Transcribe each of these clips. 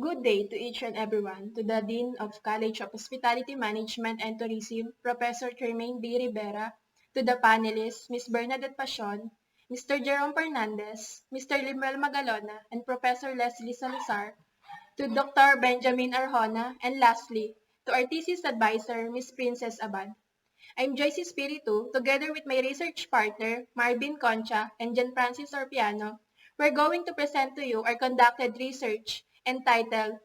Good day to each and everyone, to the Dean of College of Hospitality Management and Tourism, Professor Tremaine B. Rivera, to the panelists, Ms. Bernadette Pasion, Mr. Jerome Fernandez, Mr. Limuel Magalona, and Professor Leslie Salazar, to Dr. Benjamin Arjona, and lastly, to our thesis advisor, Ms. Princess Abad. I'm JOYCE ESPIRITU, together with my research partner, MARVIN CONCHA, and John Francis Orphiano. We're going to present to you our conducted research entitled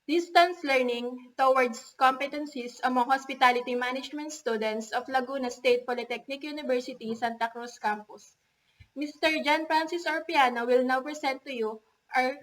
Distance Learning Towards Competencies Among Hospitality Management Students of Laguna State Polytechnic University, Santa Cruz Campus. Mr. John Francis Orphiano will now present to you our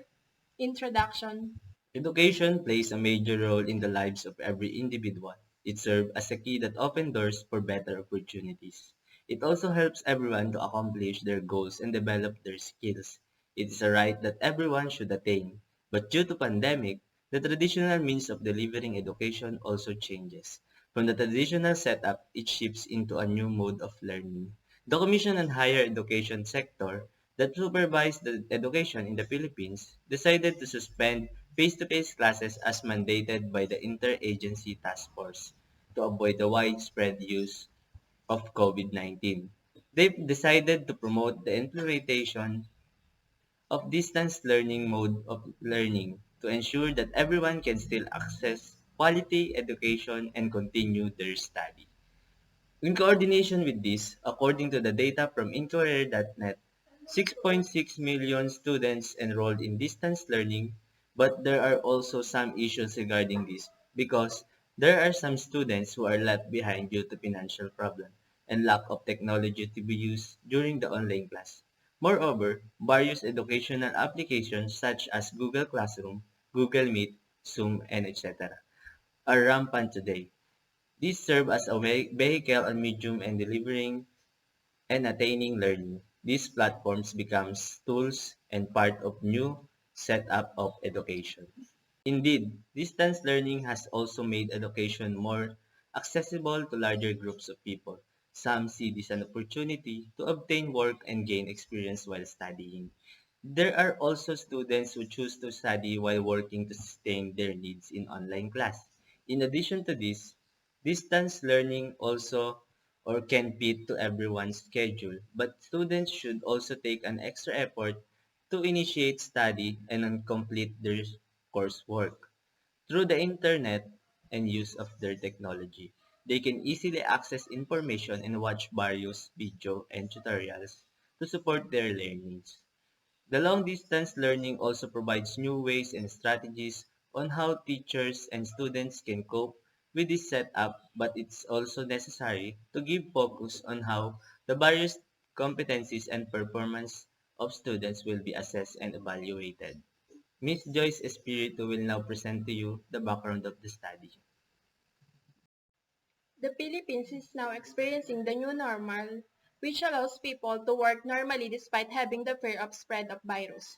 introduction. Education plays a major role in the lives of every individual. It serves as a key that opens doors for better opportunities. It also helps everyone to accomplish their goals and develop their skills. It is a right that everyone should attain. But due to pandemic, the traditional means of delivering education also changes. From the traditional setup, it shifts into a new mode of learning. The Commission on Higher Education sector that supervised the education in the Philippines decided to suspend face-to-face classes as mandated by the Interagency Task Force to avoid the widespread use of COVID-19. They've decided to promote the implementation of distance learning mode of learning to ensure that everyone can still access quality education and continue their study. In coordination with this, according to the data from Inquirer.net, 6.6 million students enrolled in distance learning, but there are also some issues regarding this because there are some students who are left behind due to financial problems and lack of technology to be used during the online class. Moreover, various educational applications such as Google Classroom, Google Meet, Zoom, and etc. are rampant today. These serve as a vehicle and medium in delivering and attaining learning. These platforms become tools and part of new setup of education. Indeed, distance learning has also made education more accessible to larger groups of people. Some see this an opportunity to obtain work and gain experience while studying. There are also students who choose to study while working to sustain their needs in online class. In addition to this, distance learning also or can fit to everyone's schedule, but students should also take an extra effort to initiate study and complete their coursework. Through the internet and use of their technology, they can easily access information and watch various video and tutorials to support their learnings. The long-distance learning also provides new ways and strategies on how teachers and students can cope with this setup, but it's also necessary to give focus on how the various competencies and performance of students will be assessed and evaluated. Ms. Joyce Espiritu will now present to you the background of the study. The Philippines is now experiencing the new normal, which allows people to work normally despite having the fear of spread of virus.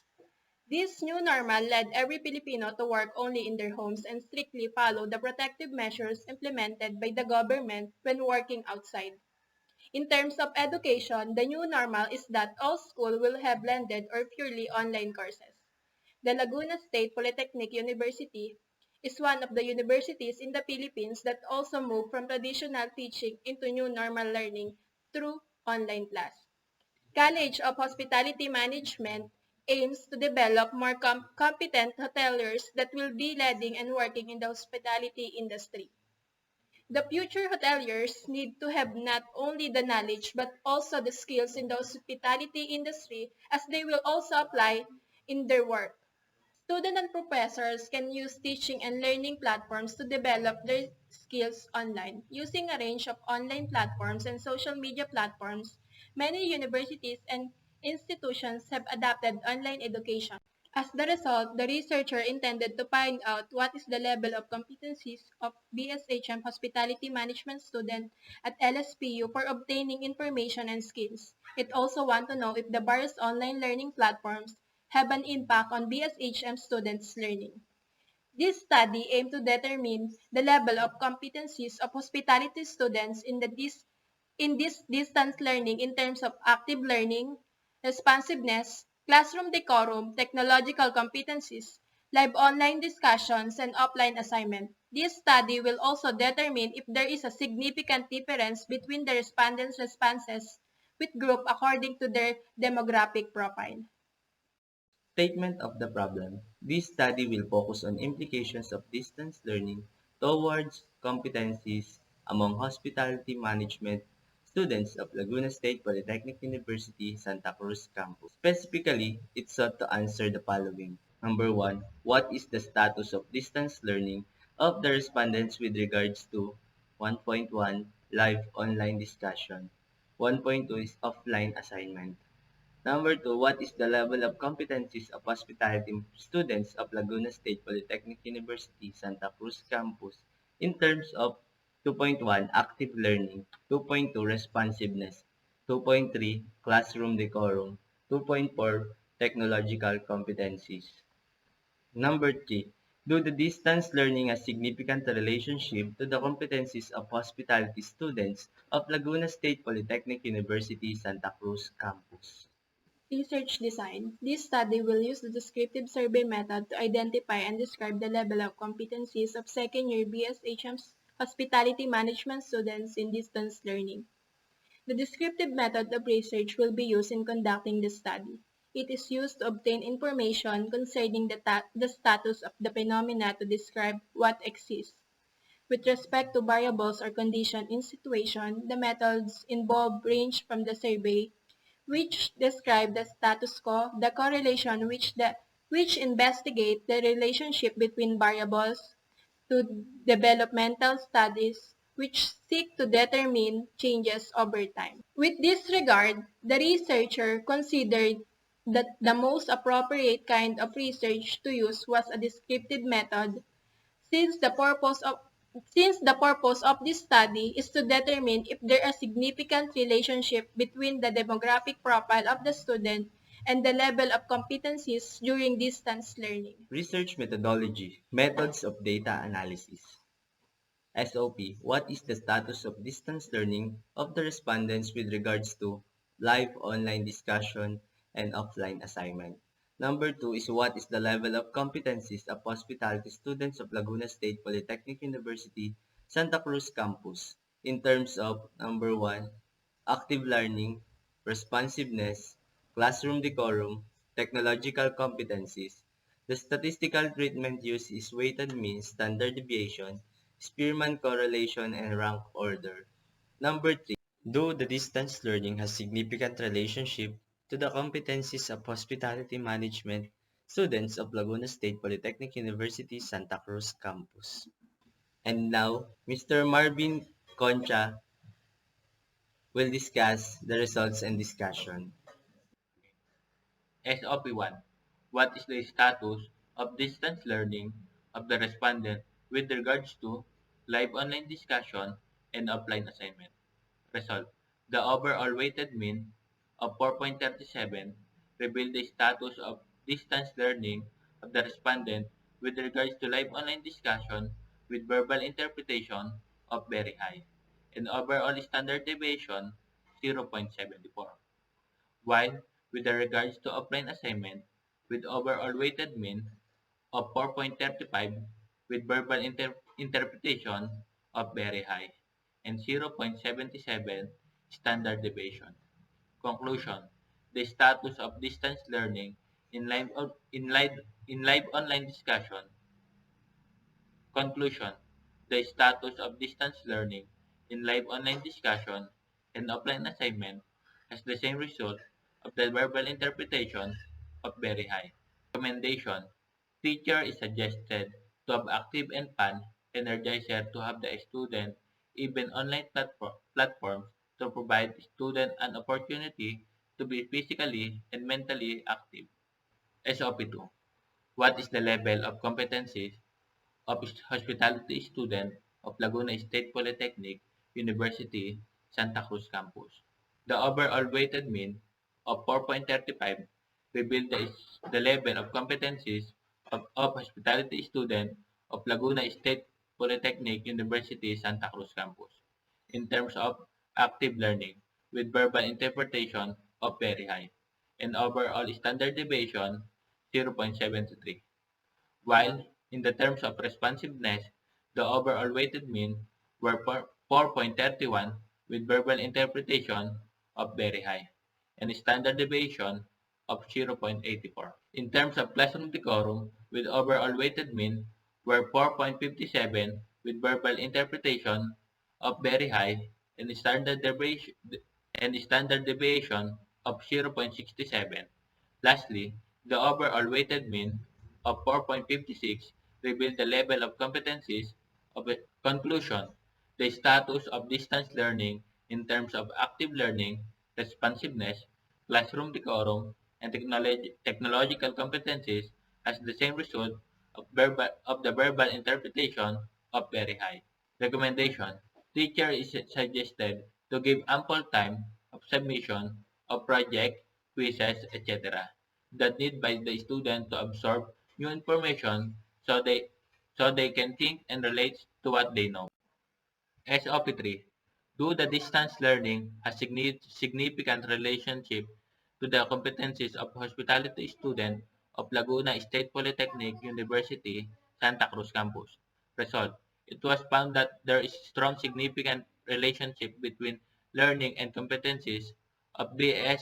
This new normal led every Filipino to work only in their homes and strictly follow the protective measures implemented by the government when working outside. In terms of education, the new normal is that all schools will have blended or purely online courses. The Laguna State Polytechnic University is one of the universities in the Philippines that also moved from traditional teaching into new normal learning through online class. College of Hospitality Management aims to develop more competent hoteliers that will be leading and working in the hospitality industry. The future hoteliers need to have not only the knowledge but also the skills in the hospitality industry as they will also apply in their work. Students and professors can use teaching and learning platforms to develop their skills online. Using a range of online platforms and social media platforms, many universities and institutions have adopted online education. As the result, the researcher intended to find out what is the level of competencies of BSHM hospitality management student at LSPU for obtaining information and skills. It also want to know if the various online learning platforms have an impact on BSHM students' learning. This study aimed to determine the level of competencies of hospitality students in this distance learning in terms of active learning, responsiveness, classroom decorum, technological competencies, live online discussions, and offline assignment. This study will also determine if there is a significant difference between the respondents' responses with group according to their demographic profile. Statement of the problem. This study will focus on implications of distance learning towards competencies among hospitality management students of Laguna State Polytechnic University, Santa Cruz campus. Specifically, it sought to answer the following. Number 1, what is the status of distance learning of the respondents with regards to 1.1 live online discussion, 1.2 is offline assignment. Number 2, what is the level of competencies of hospitality students of Laguna State Polytechnic University, Santa Cruz campus in terms of 2.1 active learning, 2.2 responsiveness, 2.3 classroom decorum, 2.4 technological competencies. Number 3, do the distance learning has significant relationship to the competencies of hospitality students of Laguna State Polytechnic University, Santa Cruz campus? Research design. This study will use the descriptive survey method to identify and describe the level of competencies of second-year BSHM's hospitality management students in distance learning. The descriptive method of research will be used in conducting the study. It is used to obtain information concerning the status of the phenomena to describe what exists. With respect to variables or conditions in situation, the methods involved range from the survey, which describe the status quo, the correlation which investigate the relationship between variables, to developmental studies, which seek to determine changes over time. With this regard, the researcher considered that the most appropriate kind of research to use was a descriptive method since the purpose of this study is to determine if there are significant relationship between the demographic profile of the student and the level of competencies during distance learning. Research methodology, methods of data analysis. SOP, what is the status of distance learning of the respondents with regards to live online discussion and offline assignment? Number 2 is what is the level of competencies of hospitality students of Laguna State Polytechnic University, Santa Cruz campus in terms of number 1, active learning, responsiveness, classroom decorum, technological competencies. The statistical treatment used is weighted mean, standard deviation, Spearman correlation, and rank order. Number 3, though the distance learning has significant relationship to the competencies of hospitality management students of Laguna State Polytechnic University, Santa Cruz campus. And now, Mr. Marvin Concha will discuss the results and discussion. SOP1. What is the status of distance learning of the respondent with regards to live online discussion and offline assignment? Result. The overall weighted mean of 4.37 revealed the status of distance learning of the respondent with regards to live online discussion with verbal interpretation of very high, and overall standard deviation 0.74. While with regards to offline assignment, with overall weighted mean of 4.35 with verbal interpretation of very high and 0.77 standard deviation. Conclusion. The status of distance learning in live online discussion. Conclusion. The status of distance learning in live online discussion and offline assignment has the same result of the verbal interpretation of very high. Recommendation. Teacher is suggested to have active and fun energizer to have the student even online platforms to provide student an opportunity to be physically and mentally active. SOP2. What is the level of competencies of hospitality student of Laguna State Polytechnic University, Santa Cruz campus? The overall weighted mean of 4.35 revealed the level of competencies of hospitality student of Laguna State Polytechnic University, Santa Cruz campus in terms of active learning with verbal interpretation of very high and overall standard deviation 0.73. while in the terms of responsiveness, the overall weighted mean were 4.31 with verbal interpretation of very high and standard deviation of 0.84. In terms of classroom decorum, with overall weighted mean were 4.57 with verbal interpretation of very high and standard deviation of 0.67. Lastly, the overall weighted mean of 4.56 revealed the level of competencies of a conclusion, the status of distance learning in terms of active learning, responsiveness, classroom decorum, and technological competencies as the same result of the verbal interpretation of very high. Recommendation: teacher is suggested to give ample time of submission of project, quizzes, etc. that need by the student to absorb new information so they can think and relate to what they know. SOP3. Do the distance learning has significant relationship to the competencies of hospitality student of Laguna State Polytechnic University, Santa Cruz campus? Result. It was found that there is strong significant relationship between learning and competencies of BS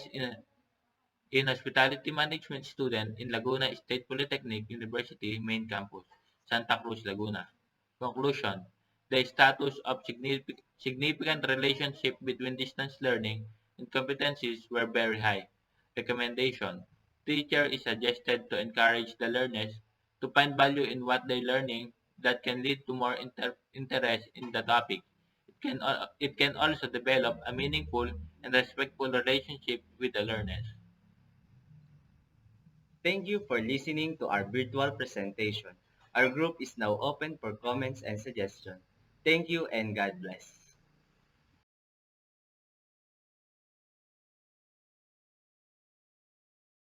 in hospitality management student in Laguna State Polytechnic University main campus, Santa Cruz, Laguna. Conclusion: the status of significant relationship between distance learning and competencies were very high. Recommendation: teacher is suggested to encourage the learners to find value in what they're learning that can lead to more interest in the topic. It can also develop a meaningful and respectful relationship with the learners. Thank you for listening to our virtual presentation. Our group is now open for comments and suggestions. Thank you and God bless.